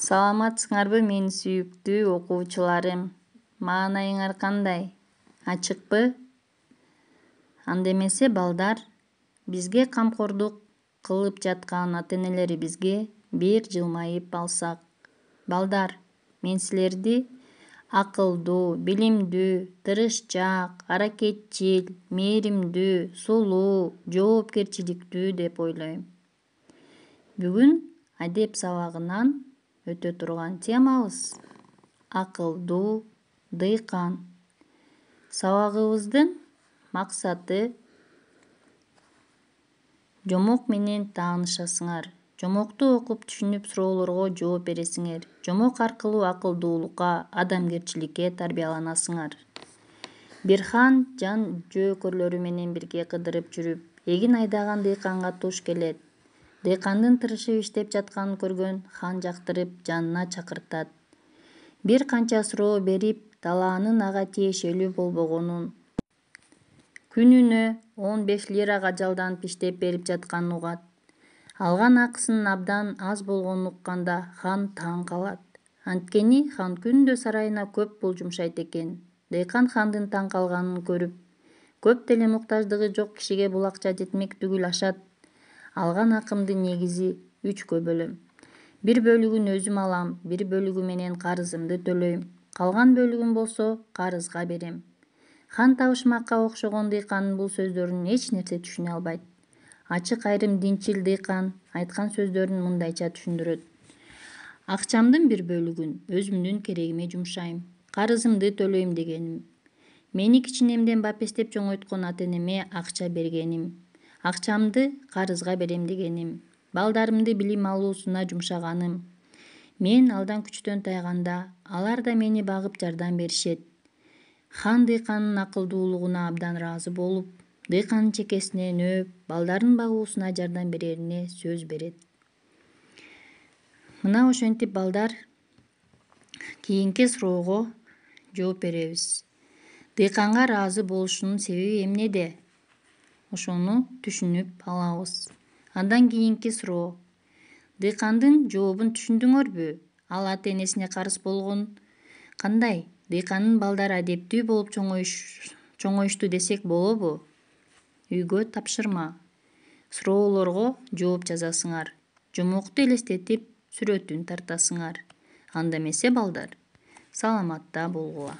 Саламатсыңарбы менин сүйүктүү окуучуларым? Маанайыңар кандай? Ачыкпы? Анда эмесе балдар, бизге камкордук кылып жаткан ата-энелерибизге бир жылмайып алсак. Балдар, мен силерди акылдуу, билимдүү, тырышчаак, аракетчил, мээримдүү, сулуу, жоопкерчиликтүү деп ойлойм. Бүгүн адеп сабагынан өтө турган темабыз акылдуу дыйкан. Сабагыбыздын максаты жомок менен таанышасыңар. Жомокту окуп түшүнүп суроолорго жооп бересиңер. Жомок аркылуу акылдуулукка, адамгерчиликке тарбияланасыңар. Бир хан жан жөөкөрлөрү менен бирге кыдырып жүрүп, эгин айдаган дыйканга туш келет. Дыйкандын тырышып иштеп жатканын көргөн хан жактырып жанына чакыртат. Бир канча суроо берип, талаанын ага тиешелүү болбогонун, күнүнө 15 лирага жалданып иштеп берип жатканын угат. Алган акысынын абдан аз болгонун укканда хан таң калат. Анткени хан күндө сарайына көп пул жумшайт экен. Дыйкан хандын таң калганын көрүп, көп деле муктаждыгы жок кишиге бул акча жетмек түгүл ашат. Алган акымды негизи 3кө бөлөм. Бир бөлүгүн өзүм алам, бир бөлүгү менен карызымды төлөйм. Калган бөлүгүн болсо карызга берем. Хан табышмакка окшогон дыйкандын бул сөздөрүн эч нерсе түшүнө албайт. Ачык айрым динчил дыйкан айткан сөздөрүн мындайча түшүндүрөт. Акчамдын бир бөлүгүн өзүмдүн керегиме жумшайм. Карызымды төлөйм дегеним. Мени кичинемден бап эстеп чоңойткон ата-энеме акча бергеним. Акчамды карызга берем дегеним. Балдарымды билим алуусуна жумшаганым. Мен алдан күчтөн тайганда, алар да мени багып жардам беришет. Хан дыйкандын акылдуулугуна абдан ыраазы болуп, дыйкандын чекесинен өөп, балдарын багуусуна жардам берерине сөз берет. Мына ошентип балдар, кийинки суроого жооп беребиз. Дыйканга ыраазы болушунун себеби эмнеде? Ошону түшүнүп алабыз. Андан кийинки суроо. Дыйкандын жообун түшүндүңөрбү? Ал ата-энесине карыз болгон кандай? Дыйкандын балдары адептүү болуп чоңоюшту десек болобу? Үйгө тапшырма. Суроолорго жооп жазасыңар. Жомокту элестетип, сүрөтүн тартасыңар. Анда эмесе балдар, саламатта болгула.